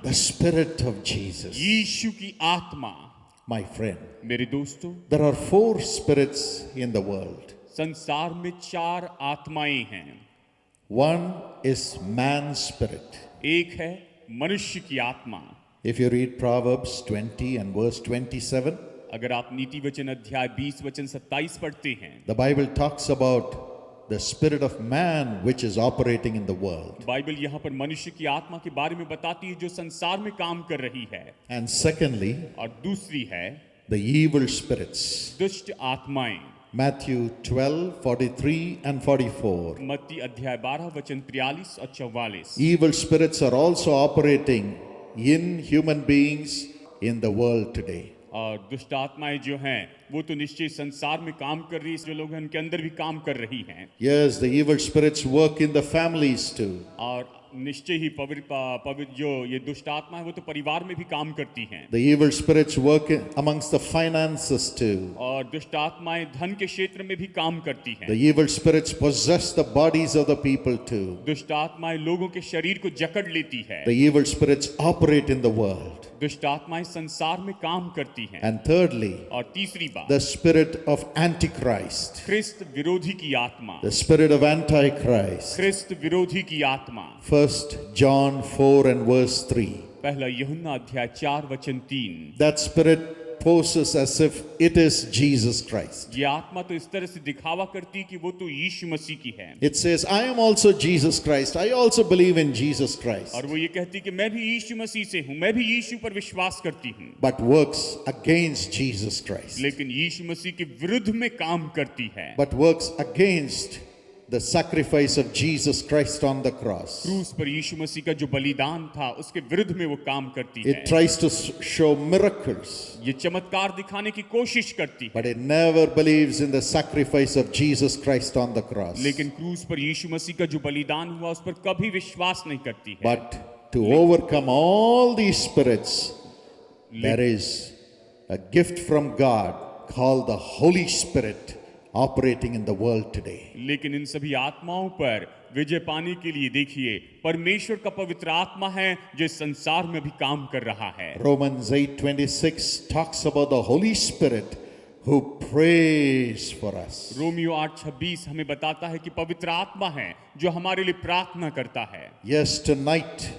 The Spirit of Jesus. यीशु की आत्मा। My friend, मेरे दोस्तों, there are 4 spirits in the world. संसार में 4 आत्माएं हैं। One is man's spirit. एक है मनुष्य की आत्मा। If you read Proverbs 20 and verse 27, अगर आप नीति वचन अध्याय 20 वचन 27 पढ़ते हैं, the Bible talks about the spirit of man which is operating in the world. Bible यहाँ पर मनुष्य की आत्मा के बारे में बताती है जो संसार में काम कर रही है। And secondly, और दूसरी है the evil spirits. दुष्ट आत्माएं। Matthew 12, 43 and 44. मत्ती अध्याय 12 वचन 43 और 44। Evil spirits are also operating in human beings in the world today. और दुष्ट आत्माएं जो हैं वो तो निश्चय संसार में काम कर रही है, जो लोग हैं उनके अंदर भी काम कर रही हैं। Yes, the evil spirits work in the families too. और निश्चय ही पवित्र जो ये दुष्ट आत्मा है वो तो परिवार में भी काम करती हैं। The evil spirits work amongst the finances too. और दुष्ट आत्माएं धन के क्षेत्र में भी काम करती हैं। The evil spirits possess the bodies of the people too. दुष्ट आत्माएं लोगों के शरीर को जकड़ लेती है। The evil spirits operate in the world. दुष्ट आत्माएं संसार में काम करती हैं। And thirdly, और तीसरी बात, the spirit of Antichrist. ख्रिस्त विरोधी की आत्मा। The spirit of Antichrist. ख्रिस्त विरोधी की आत्मा। 1 John 4 and verse 3. पहला यूहन्ना अध्याय 4 वचन 3। That spirit poses as if it is Jesus Christ. ये आत्मा तो इस तरह से दिखावा करती है कि वो तो यीशु मसीह की है। It says, I am also Jesus Christ. I also believe in Jesus Christ. और वो ये कहती है कि मैं भी यीशु मसीह से हूँ, मैं भी यीशु पर विश्वास करती हूँ। But works against Jesus Christ. लेकिन यीशु मसीह के विरुद्ध में काम करती है। But works against the sacrifice of Jesus Christ on the cross. क्रूस पर यीशु मसीह का जो बलिदान था उसके विरुद्ध में वो काम करती है। It tries to show miracles. ये चमत्कार दिखाने की कोशिश करती है। But it never believes in the sacrifice of Jesus Christ on the cross. लेकिन क्रूस पर यीशु मसीह का जो बलिदान हुआ उस पर कभी विश्वास नहीं करती है। But to overcome all these spirits, there is a gift from God called the Holy Spirit operating in the world today. लेकिन इन सभी आत्माओं पर विजय पाने के लिए देखिए परमेश्वर का पवित्र आत्मा है जो इस संसार में भी काम कर रहा है। Romans 8:26 talks about the Holy Spirit who prays for us. Romeo 8:26 हमें बताता है कि पवित्र आत्मा है जो हमारे लिए प्रार्थना करता है। Yes, tonight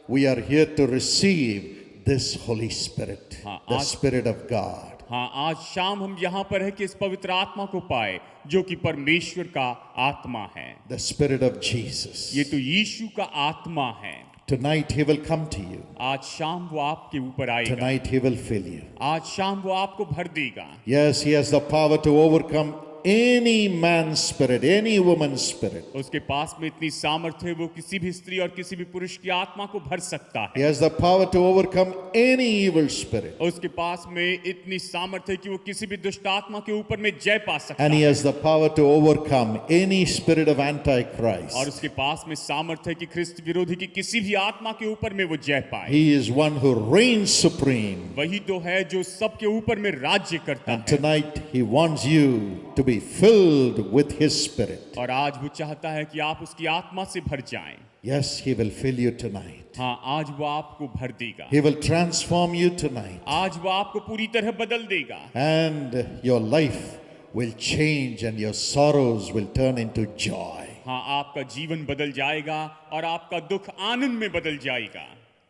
we are here to receive this Holy Spirit, the Spirit of God. हाँ, आज शाम हम यहाँ पर है कि इस पवित्र आत्मा को पाए जो कि परमेश्वर का आत्मा है। The Spirit of Jesus. ये तो यीशु का आत्मा है। Tonight he will come to you. आज शाम वो आपके ऊपर आएगा। Tonight he will fill you. आज शाम वो आपको भर देगा। Yes, he has the power to overcome any man's spirit, any woman's spirit. उसके पास में इतनी सामर्थ्य है वो किसी भी स्त्री और किसी भी पुरुष की आत्मा को भर सकता है। He has the power to overcome any evil spirit. उसके पास में इतनी सामर्थ्य है कि वो किसी भी दुष्ट आत्मा के ऊपर में जय पा सकता And he है। has the power to overcome any spirit of Antichrist. और उसके पास में सामर्थ्य है कि ख्रिस्त विरोधी की किसी भी आत्मा के ऊपर में वो जय पाए। He is one who reigns supreme. वही तो है जो सबके ऊपर में राज्य करता And है। tonight he wants you to be filled with his spirit. और आज वो चाहता है कि आप उसकी आत्मा से भर जाएं। Yes, he will fill you tonight. हाँ, आज वो आपको भर देगा। He will transform you tonight. आज वो आपको पूरी तरह बदल देगा। And your life will change and your sorrows will turn into joy. हाँ, आपका जीवन बदल जाएगा और आपका दुख आनंद में बदल जाएगा।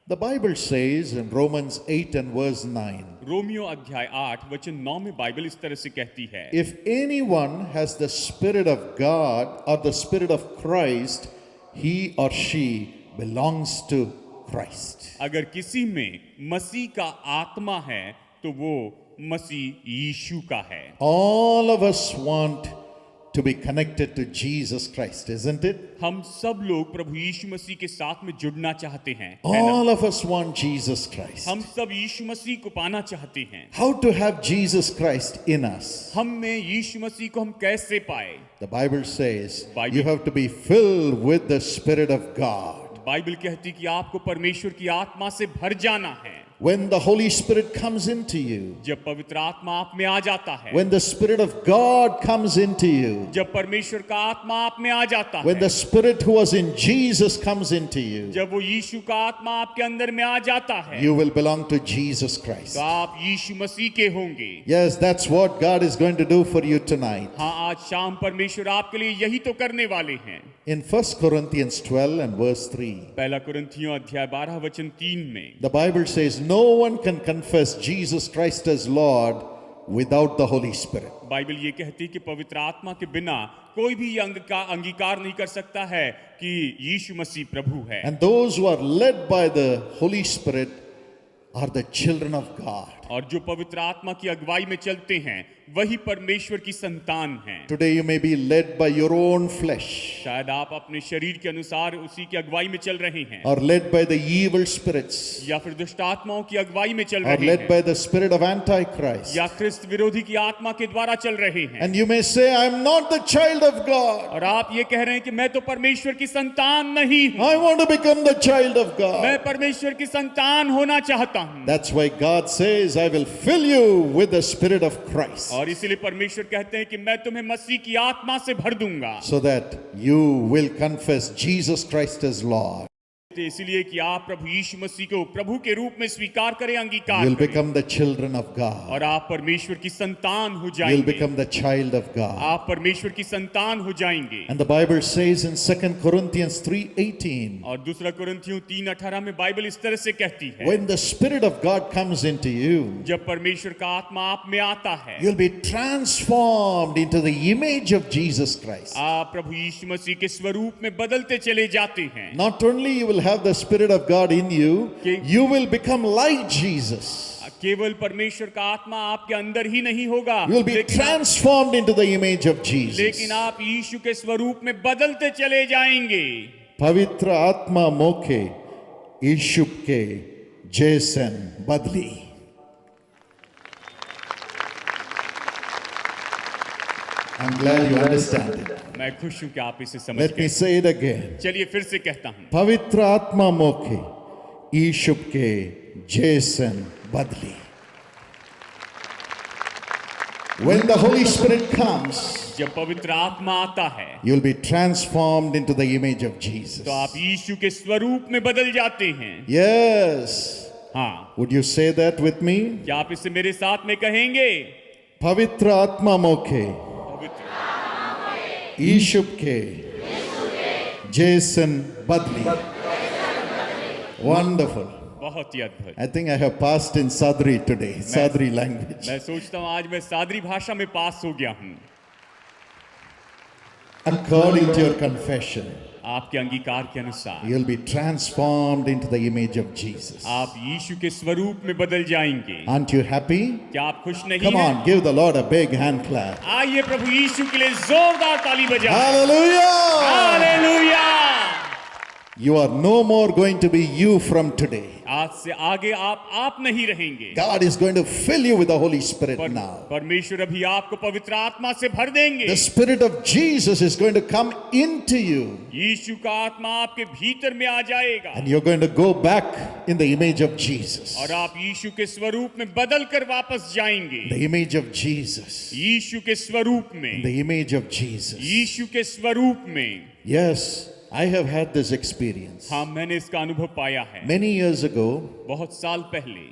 The Bible says in Romans 8 and verse 9, Romeo अध्याय 8 वचन 9 में बाइबल इस तरह से कहती है, if anyone has the Spirit of God or the Spirit of Christ, he or she belongs to Christ. अगर किसी में मसीह का आत्मा है तो वो मसीह यीशु का है। All of us want to be connected to Jesus Christ, isn't it? हम सब लोग प्रभु यीशु मसीह के साथ में जुड़ना चाहते हैं, है ना? All of us want Jesus Christ. हम सब यीशु मसीह को पाना चाहते हैं। How to have Jesus Christ in us? हम में यीशु मसीह को हम कैसे पाए? The Bible says Bible- you have to be filled with the Spirit of God. Bible कहती कि आपको परमेश्वर की आत्मा से भर जाना है। when the Holy Spirit comes into you, जब पवित्र आत्मा आप में आ जाता है, when the Spirit of God comes into you, जब परमेश्वर का आत्मा आप में आ जाता when है, the Spirit who was in Jesus comes into you, जब वो यीशु का आत्मा आपके अंदर में आ जाता है, you will belong to Jesus Christ. तो आप यीशु मसीह के होंगे। Yes, that's what God is going to do for you tonight. हाँ, आज शाम परमेश्वर आपके लिए यही तो करने वाले हैं। In 1 Corinthians 12 and verse 3, पहला कुरिन्थियों अध्याय 12 वचन 3 में the Bible says, no one can confess Jesus Christ as Lord without the Holy Spirit. Bible ये कहती है कि पवित्र आत्मा के बिना कोई भी अंगीकार नहीं कर सकता है कि यीशु मसीह प्रभु है। And those who are led by the Holy Spirit are the children of God. और जो पवित्र आत्मा की अगुवाई में चलते हैं वही परमेश्वर की संतान हैं। Today you may be led by your own flesh, शायद आप अपने शरीर के अनुसार उसी की अगुवाई में चल रहे हैं, or led by the evil spirits, या फिर दुष्ट आत्माओं की अगुवाई में चल or रहे led हैं, by the spirit of Antichrist. या ख्रिस्त विरोधी की आत्मा के द्वारा चल रहे हैं। And you may say, I am not the child of God. और आप ये कह रहे हैं कि मैं तो परमेश्वर की संतान नहीं हूँ, I want to become the child of God. मैं परमेश्वर की संतान होना चाहता हूँ। That's why God says, I will fill you with the Spirit of Christ, और इसीलिए परमेश्वर कहते हैं कि मैं तुम्हें मसीह की आत्मा से भर दूंगा, so that you will confess Jesus Christ as Lord. इसीलिए कि आप प्रभु यीशु मसीह को प्रभु के रूप में स्वीकार करें, अंगीकार You'll करें, become the children of God. और आप परमेश्वर की संतान हो You'll जाएंगे। become the child of God. आप परमेश्वर की संतान हो जाएंगे। And the Bible says in 2 Corinthians 3:18, और दूसरा कुरिन्थियों 3:18 में बाइबल इस तरह से कहती है, when the Spirit of God comes into you, जब परमेश्वर का आत्मा आप में आता है, you'll be transformed into the image of Jesus Christ. आप प्रभु यीशु मसीह के स्वरूप में बदलते चले जाते हैं। Not only you will have the Spirit of God in you, you will become like Jesus. केवल परमेश्वर का आत्मा आपके अंदर ही नहीं होगा, You will be transformed into the image of Jesus. लेकिन आप यीशु के स्वरूप में बदलते चले जाएंगे। पवित्र आत्मा मोखे यीशु के जैसन बदली। I'm glad you understand it. मैं खुश हूं कि आप इसे समझ Let me गए। say it again. चलिए फिर से कहता हूं, पवित्र आत्मा मोखे यीशु के जैसन बदली। When the Holy Spirit comes, जब पवित्र आत्मा आता है you'll be transformed into the image of Jesus. तो आप यीशु के स्वरूप में बदल जाते हैं। Yes. हाँ, Would you say that with me? क्या आप इसे मेरे साथ में कहेंगे? पवित्र आत्मा मोखे पवित्र यीशु के जैसन बदली। Wonderful. बहुत ही अद्भुत। I think I have passed in Sadri today, Sadri language. मैं सोचता हूँ आज मैं सादरी भाषा में पास हो गया हूँ। According to your confession, आपके अंगीकार के अनुसार you'll be transformed into the image of Jesus. आप यीशु के स्वरूप में बदल जाएंगे। Aren't you happy? क्या आप खुश नहीं Come हैं? on, give the Lord a big hand clap. आइए प्रभु यीशु के लिए जोरदार ताली बजाएं। Hallelujah! Hallelujah! You are no more going to be you from today. आज से आगे आप नहीं रहेंगे। God is going to fill you with the Holy Spirit now. परमेश्वर अभी आपको पवित्र आत्मा से भर देंगे। The Spirit of Jesus is going to come into you, यीशु का आत्मा आपके भीतर में आ जाएगा and you're going to go back in the image of Jesus. और आप यीशु के स्वरूप में बदल कर वापस जाएंगे। The image of Jesus. यीशु के स्वरूप में, The image of Jesus. यीशु के स्वरूप में। Yes, I have had this experience. हाँ, मैंने इसका अनुभव पाया है। Many years ago, बहुत साल पहले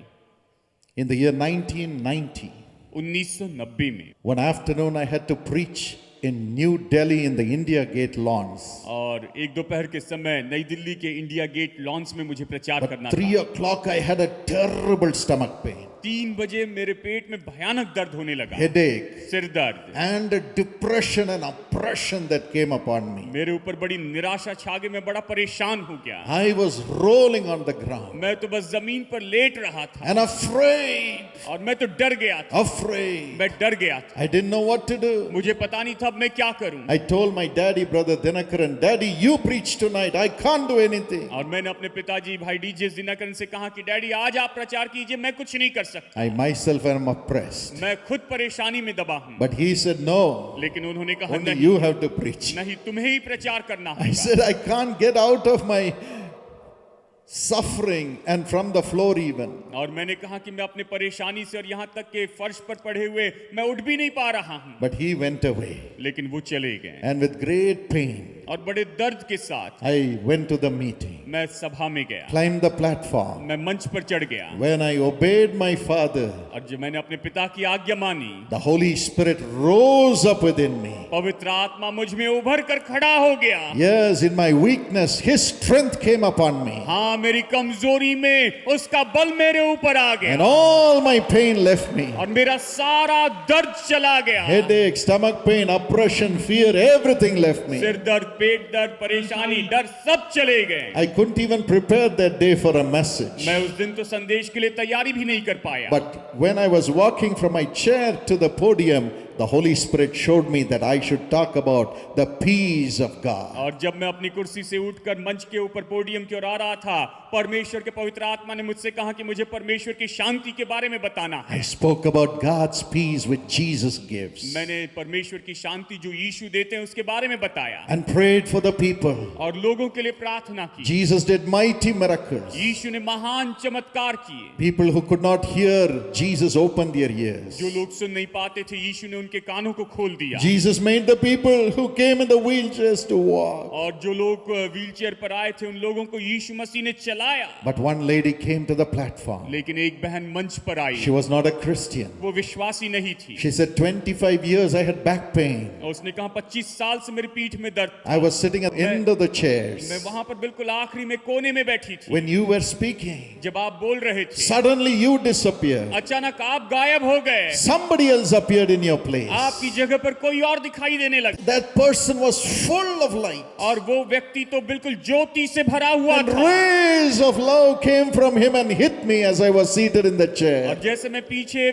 in the year 1990, 1990 में, one afternoon I had to preach in New Delhi in the India Gate lawns. और एक दोपहर के समय नई दिल्ली के इंडिया गेट लॉन्स में मुझे प्रचार करना At 3 था। o'clock I had a terrible stomach pain, 3 बजे मेरे पेट में भयानक दर्द होने लगा, headache, सिर दर्द, and a depression and oppression that came upon me. मेरे ऊपर बड़ी निराशा छा गई, मैं बड़ा परेशान हो गया। I was rolling on the ground मैं तो बस जमीन पर लेट रहा था and afraid, और मैं तो डर गया था। afraid. मैं डर गया था, I didn't know what to do. मुझे पता नहीं था अब मैं क्या करूं। I told my daddy, brother Dinakaran, Daddy, you preach tonight. I can't do anything. और मैंने अपने पिताजी भाई डीजे दिनकरन से कहा कि डैडी आज आप प्रचार कीजिए, मैं कुछ नहीं कर सकता, I myself am oppressed. मैं खुद परेशानी में दबा हूं। But he said, no, लेकिन उन्होंने कहा only नहीं, you have to preach. नहीं तुम्हें ही प्रचार करना I होगा। said, I can't get out of my suffering, and from the floor even. और मैंने कहा कि मैं अपने परेशानी से और यहाँ तक के फर्श पर पड़े हुए मैं उठ भी नहीं पा रहा हूँ, But he went away. लेकिन वो चले गए। And with great pain, और बड़े दर्द के साथ I went to the meeting, मैं सभा में गया, climbed the platform. मैं मंच पर चढ़ गया, When I obeyed my father, और जब मैंने अपने पिता की आज्ञा मानी, the Holy Spirit rose up within me. पवित्र आत्मा मुझ में उभर कर खड़ा हो गया। Yes, in my weakness, His strength came upon me. हाँ, मेरी कमजोरी में उसका बल मेरे ऊपर आ गया, And all my pain left me. और मेरा सारा दर्द चला गया। Headache, stomach pain, oppression, fear, everything left me. सिर दर्द, पेट दर्द, परेशानी, डर सब चले गए। I couldn't even prepare that day for a message. मैं उस दिन तो संदेश के लिए तैयारी भी नहीं कर पाया। But when I was walking from my chair to the podium, the Holy Spirit showed me that I should talk about the peace of God. और जब मैं अपनी कुर्सी से उठकर मंच के ऊपर पोडियम की ओर आ रहा था, परमेश्वर के पवित्र आत्मा ने मुझसे कहा कि मुझे परमेश्वर की शांति के बारे में बताना है। I spoke about God's peace which Jesus gives मैंने परमेश्वर की शांति जो यीशु देते हैं उसके बारे में बताया, and prayed for the people. और लोगों के लिए प्रार्थना की। Jesus did mighty miracles. यीशु ने महान चमत्कार किए। People who could not hear, Jesus opened their ears. जो लोग सुन नहीं पाते थे, यीशु ने उनके कानों को खोल दिया। Jesus made the people who came in the wheelchairs to walk. और जो लोग व्हीलचेयर पर आए थे, उन लोगों को यीशु मसीह ने चलाया। But one lady came to the platform. लेकिन एक बहन मंच पर आई, She was not a Christian. वो विश्वासी नहीं थी। She said, 25 years I had back pain. और उसने कहा 25 साल से मेरी पीठ में दर्द था। I was sitting at the end of the chairs. मैं वहां पर बिल्कुल आखिरी में कोने में बैठी थी। When you were speaking, जब आप बोल रहे थे, suddenly you disappeared. अचानक आप गायब हो गए। Somebody else appeared in your place. आपकी जगह पर कोई और दिखाई देने लगा, That person was full of light. और वो व्यक्ति तो बिल्कुल ज्योति से भरा हुआ And था। rays of love came from him and hit me as I was seated in the chair. और जैसे मैं पीछे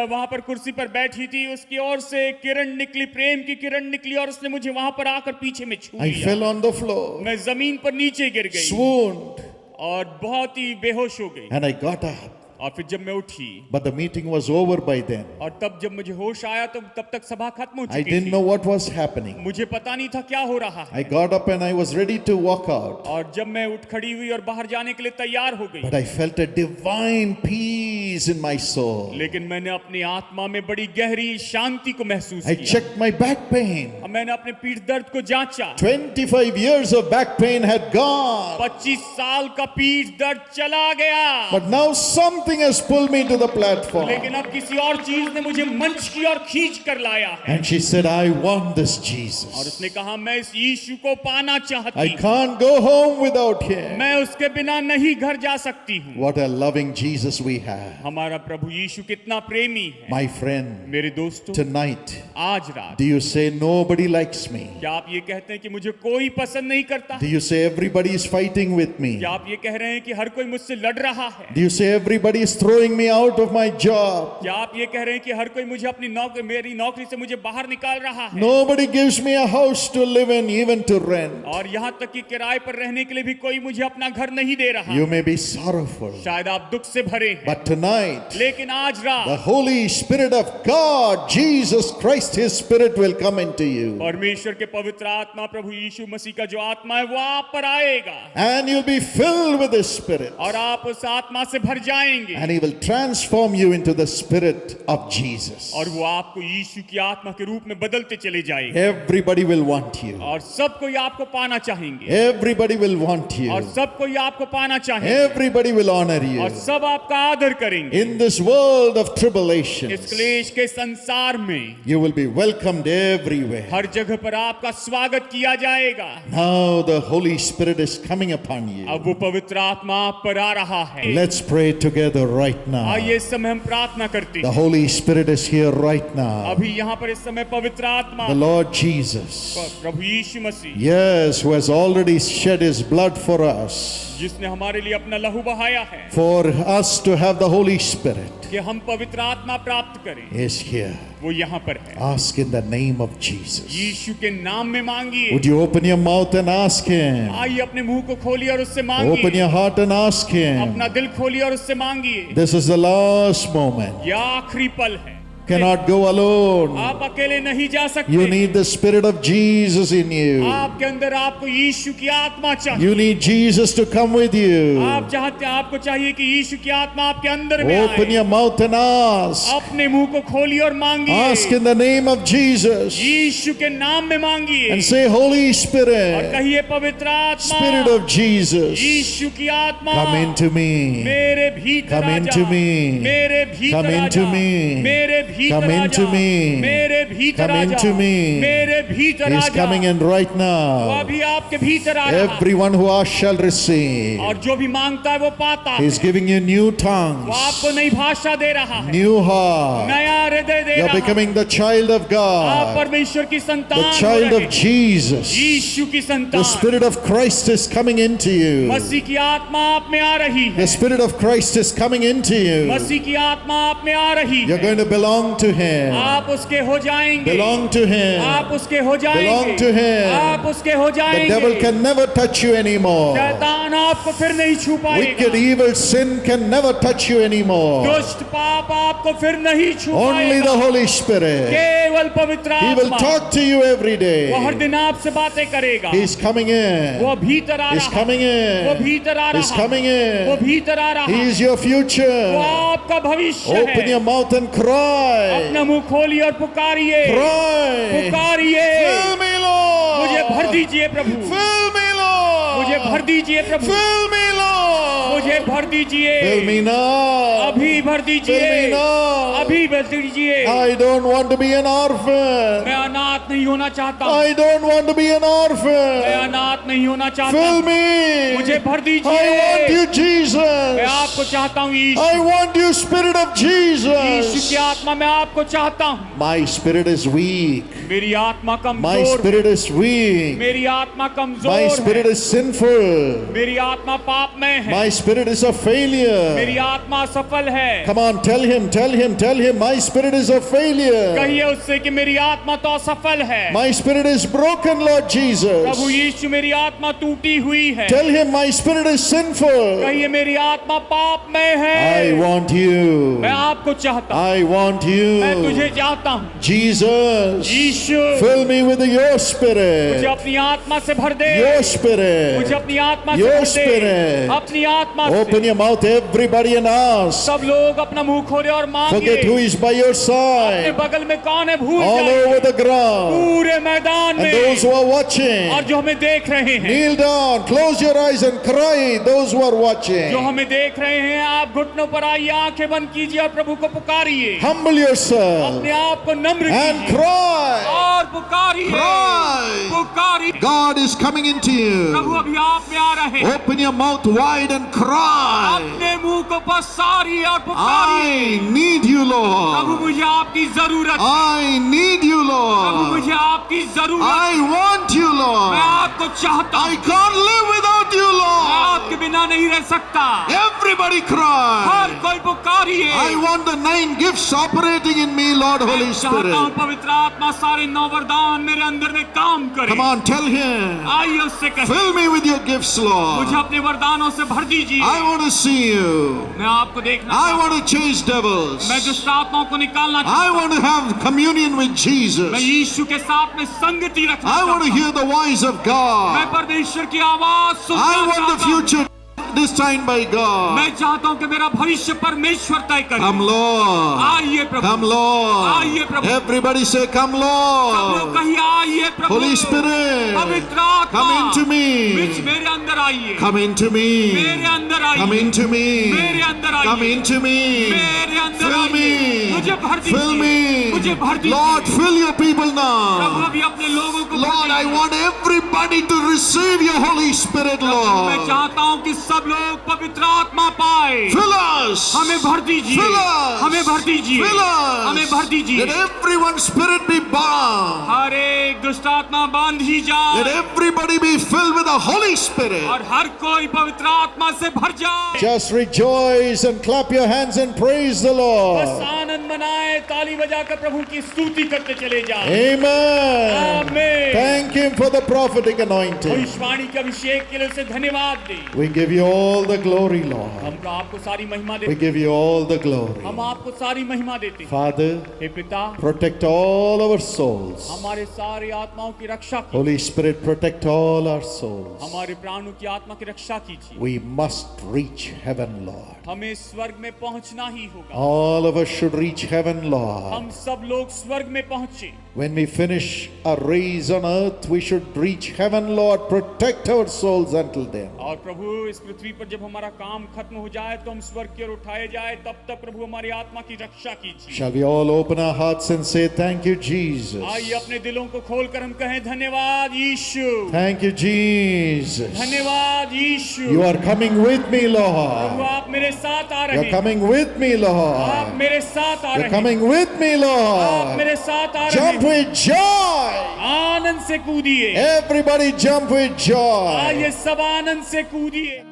वहां पर कुर्सी पर बैठी थी, उसकी ओर से किरण निकली, प्रेम की किरण निकली, और उसने मुझे वहां पर आकर पीछे में छू I लिया। fell on the floor, मैं जमीन पर नीचे गिर गई swooned, और बहुत ही बेहोश हो गई। and I got up. और फिर जब मैं उठी, But the meeting was over by then. और तब जब मुझे होश आया तो तब तक सभा खत्म हो I चुकी didn't थी। know what was happening. मुझे पता नहीं था क्या हो रहा है। I got up and I was ready to walk out. और जब मैं उठ खड़ी हुई और बाहर जाने के लिए तैयार हो गई, But I felt a divine peace in my soul. लेकिन मैंने अपनी आत्मा में बड़ी गहरी शांति को महसूस I किया। checked my back pain. अब मैंने अपने पीठ दर्द को जांचा। 25 years of back pain had gone. 25 साल का पीठ दर्द चला गया, But now something has pulled me to the platform. लेकिन अब किसी और चीज ने मुझे मंच की ओर खींच कर लाया है। And she said, I want this और Jesus. उसने कहा, मैं इस यीशु को पाना चाहती I हूँ। can't go home without him. मैं उसके बिना नहीं घर जा सकती हूँ। What a loving Jesus we have. हमारा प्रभु यीशु कितना प्रेमी है। My friend, मेरे दोस्तों, tonight, आज रात do you say nobody likes me? क्या आप ये कहते हैं कि मुझे कोई पसंद नहीं करता? Do you say everybody is fighting with me? क्या आप ये कह रहे हैं कि हर कोई मुझसे लड़ रहा है? Do you say everybody is throwing me out of my job? क्या आप ये कह रहे हैं कि हर कोई मुझे अपनी मेरी नौकरी से मुझे बाहर निकाल रहा है? Nobody gives me a house to live in, even to rent. और यहाँ तक कि किराए पर रहने के लिए भी कोई मुझे अपना घर नहीं दे रहा। You may be sorrowful, शायद आप दुख से भरे हैं, but tonight, लेकिन आज the रात Holy Spirit of God, Jesus Christ, His Spirit will come into you. परमेश्वर के पवित्र आत्मा, प्रभु यीशु मसीह का जो आत्मा है वो आप पर आएगा, And you'll be filled with His Spirit. और आप उस आत्मा से भर जाएंगे, And He will transform you into the Spirit of Jesus. और वो आपको यीशु की आत्मा के रूप में बदलते चले जाएंगे। Everybody will want you. और सब कोई आपको पाना चाहेंगे, Everybody will want और you. सब कोई आपको पाना चाहेंगे, Everybody will honor you. और सब आपका आदर करेंगे। In this world of इस tribulations, क्लेश के संसार में you will be welcomed everywhere. हर जगह पर आपका स्वागत किया जाएगा। Now the Holy Spirit is coming upon you. अब वो पवित्र आत्मा आप पर आ रहा है। Let's pray together right now. आइए इस समय हम प्रार्थना करते The हैं। Holy Spirit is here right now. अभी यहाँ पर इस समय पवित्र आत्मा, The Lord Jesus, Prabhu Yeshu Masih, yes, who has already shed His blood for us, जिसने हमारे लिए अपना लहू बहाया है for us to have the Holy Spirit, कि हम पवित्र आत्मा प्राप्त करें, is here. वो यहाँ पर है। Ask in the name of Jesus. यीशु के नाम में मांगिए। Would you open your mouth and ask Him? आइए अपने मुंह को खोलिए और उससे Open मांगिए। your heart and ask Him. अपना दिल खोलिए और उससे मांगिए। This is the last moment. यह आखिरी पल है। cannot go alone. आप अकेले नहीं जा सकते। You need the Spirit of Jesus in you. आपके अंदर आपको यीशु की आत्मा चाहिए। You need Jesus to come with you. आप चाहते, आपको चाहिए कि यीशु की आत्मा आपके अंदर में Open आए। your mouth and ask. अपने मुंह को खोलिए और मांगिए। Ask in the name of Jesus. यीशु के नाम में मांगिए And say, Holy और Spirit, कहिए, पवित्र आत्मा, Spirit of Jesus, यीशु की आत्मा, come into me. मेरे भीतर Come आ into जा, me. मेरे भीतर Come आ into जा, me. मेरे भीतर Come आ into जा, me. मेरे भीतर Come आ जा, into me. मेरे भीतर आ He's जा। coming in right वो now. अभी आपके भीतर आ रहा है। Everyone who asks shall receive. और जो भी मांगता है वो पाता है। He's giving you new वो tongues, आपको नई भाषा दे रहा है, new heart. नया हृदय दे You're रहा है। becoming the child of आप God, परमेश्वर की संतान the हो child रहे of Jesus. हैं। यीशु की The संतान, Spirit of Christ is coming into you. मसीह की आत्मा आप में आ रही है। The Spirit of Christ is coming into you. मसीह की आत्मा आप में आ रही You're है। going to belong to Him. आप उसके हो जाएंगे। Belong to Him. आप उसके हो जाएंगे। Belong to Him. आप उसके हो The devil जाएंगे। can never touch you anymore. शैतान आपको फिर नहीं छू Wicked, पाएगा। evil sin can never touch you anymore. दुष्ट पाप आपको फिर नहीं छू Only the पाएगा। Holy Spirit. केवल पवित्र He will आत्मा, talk to you every वो हर day. दिन आपसे बातें करेगा। He's coming in. वो भीतर आ He's रहा coming है। वो in. भीतर आ He's रहा है। coming वो in. भीतर आ रहा He है। is your वो future. आपका भविष्य Open है। your mouth and cry. अपना मुंह खोलिए और पुकारिए। Cry. पुकारिए, Fill me, Lord. मुझे भर दीजिए प्रभु, Fill me, Lord. मुझे भर दीजिए प्रभु, Fill me, Lord. मुझे भर दीजिए। Fill me now. अभी भर Fill दीजिए, me now. अभी भर दीजिए। I don't want to be an orphan. मैं अनाथ नहीं होना चाहता, I don't want to be an मैं orphan. अनाथ नहीं होना चाहता। Fill me. मुझे भर I want दीजिए। you, मैं Jesus. आपको चाहता हूँ यीशु। I want you, Spirit of Yeshu Jesus. की आत्मा मैं आपको चाहता हूँ। My spirit is weak. मेरी आत्मा My कमजोर, spirit is weak. मेरी आत्मा कमजोर My spirit है। is sinful. मेरी आत्मा पाप में है। My spirit is a failure. मेरी आत्मा सफल है। Come on, tell him, tell him, tell him. My spirit is a failure. कहिए उससे कि मेरी आत्मा तो असफल है। My spirit is broken, Lord Jesus. प्रभु यीशु, मेरी आत्मा टूटी हुई है। Tell him my spirit is sinful. कहिए मेरी आत्मा पाप में I है। want you. मैं आपको चाहता हूँ, I want मैं you. तुझे चाहता हूँ। Jesus, Yeshu, fill me with your मुझे spirit. अपनी आत्मा से भर दे। Your मुझे spirit. अपनी आत्मा से Your भर दे। spirit. अपनी आत्मा Open से। your mouth, everybody, and ask. सब लोग अपना मुंह खोले और Forget who मांगे। is by your अपने side. बगल में कौन है भूल All जाए। over the ground. पूरे मैदान And those who में are watching, और जो हमें देख रहे हैं, kneel down, close your eyes and cry. Those who are watching. जो हमें देख रहे हैं, आप घुटनों पर आइए, आंखें बंद कीजिए और प्रभु को पुकारिए। Humble yourself अपने आप को नम्र and कीजिए cry. और पुकारिए। Cry. पुकारिए। God is coming into Prabhu you. अभी आप में आ रहे हैं। Open your mouth wide and cry. अपने मुंह को पसारिए और पुकारिए। I need you, Prabhu Lord. मुझे आपकी जरूरत है। I need you, Prabhu Lord. मुझे आपकी जरूरत है। I want you, मैं Lord. आपको चाहता I हूँ। can't live without you, मैं Lord. आपके बिना नहीं रह सकता। Everybody हर cry. कोई पुकारिए। I want the 9 gifts operating in me, Lord Holy मैं चाहता हूँ Spirit. पवित्र आत्मा सारे 9 वरदान मेरे अंदर में काम करे। Come on, tell him. आइए उससे कहें, Fill me with your gifts, मुझे Lord. अपने वरदानों से भर दीजिए। I want to see you. मैं आपको देखना I चाहता हूँ। want to chase devils. मैं दुष्ट आत्माओं को निकालना I चाहता हूँ। want to have communion with मैं Jesus. यीशु के साथ में संगति रखना I चाहता want to हूँ। hear the voice of मैं God. परमेश्वर की आवाज I सुनना want the चाहता हूँ। future designed by God. मैं चाहता हूँ कि मेरा भविष्य परमेश्वर तय करे। Come, Lord. आइए प्रभु। Come, Lord. आइए प्रभु। Everybody say, Come, सब लोग Lord. कहिए आइए प्रभु। Holy Spirit, पवित्र आत्मा come into बीच me. मेरे अंदर आइए। Come into मेरे me. अंदर आइए। Come into me. मेरे अंदर आइए। Come into me. मेरे अंदर Fill आइए। me. मुझे भर दीजिए। Fill me. मुझे भर दीजिए। Lord, fill your people Prabhu now. अभी अपने लोगों को भर Lord, I दीजिए। want everybody to receive your Holy Spirit, मैं Lord. चाहता हूँ कि सब लोग पवित्र आत्मा पाए। Fill us. हमें भर दीजिए। Fill us. हमें भर दीजिए। Fill us. हमें भर दीजिए। Let everyone's spirit be bound. हर एक दुष्ट आत्मा बांधी Let जाए everybody be filled with the Holy Spirit. और हर कोई पवित्र आत्मा से भर जाए। Just rejoice and clap your hands and praise the बस Lord. आनंद मनाएं, ताली बजाकर प्रभु की स्तुति करते चले जाएं। Amen. आमीन। Thank Him for the prophetic anointing. भविष्यवाणी के अभिषेक के लिए उसे धन्यवाद दें। We give you all the glory, Lord. हम आपको सारी महिमा We देते give you all the glory. हम आपको सारी महिमा देते हैं। Father, हे पिता, protect all our souls. हमारे सारी आत्माओं की रक्षा कीजिए। Holy Spirit, protect all our souls. हमारे प्राणों की आत्मा की रक्षा कीजिए। We must reach heaven, Lord. हमें स्वर्ग में पहुंचना ही होगा। All of us should reach heaven, Lord. हम सब लोग स्वर्ग में पहुंचे। When we finish our race on earth, we should reach heaven, Lord. Protect our souls until then. और प्रभु, इस पृथ्वी पर जब हमारा काम खत्म हो जाए तो हम स्वर्ग की ओर उठाए जाए, तब तक प्रभु हमारी आत्मा की रक्षा कीजिए। Shall we all open our hearts and say, Thank you, Jesus. आइए अपने दिलों को खोलकर हम कहें, धन्यवाद यीशु, Thank you, Jesus. धन्यवाद यीशु। You are coming with me, Prabhu Lord. आप मेरे साथ आ रहे You're हैं। coming with me, आप Lord. मेरे साथ आ You're रहे हैं। coming with me, आप Lord. मेरे साथ आ रहे Jump हैं। with joy. आनंद से कूदिए। Everybody jump with joy. आइए सब आनंद से कूदिए।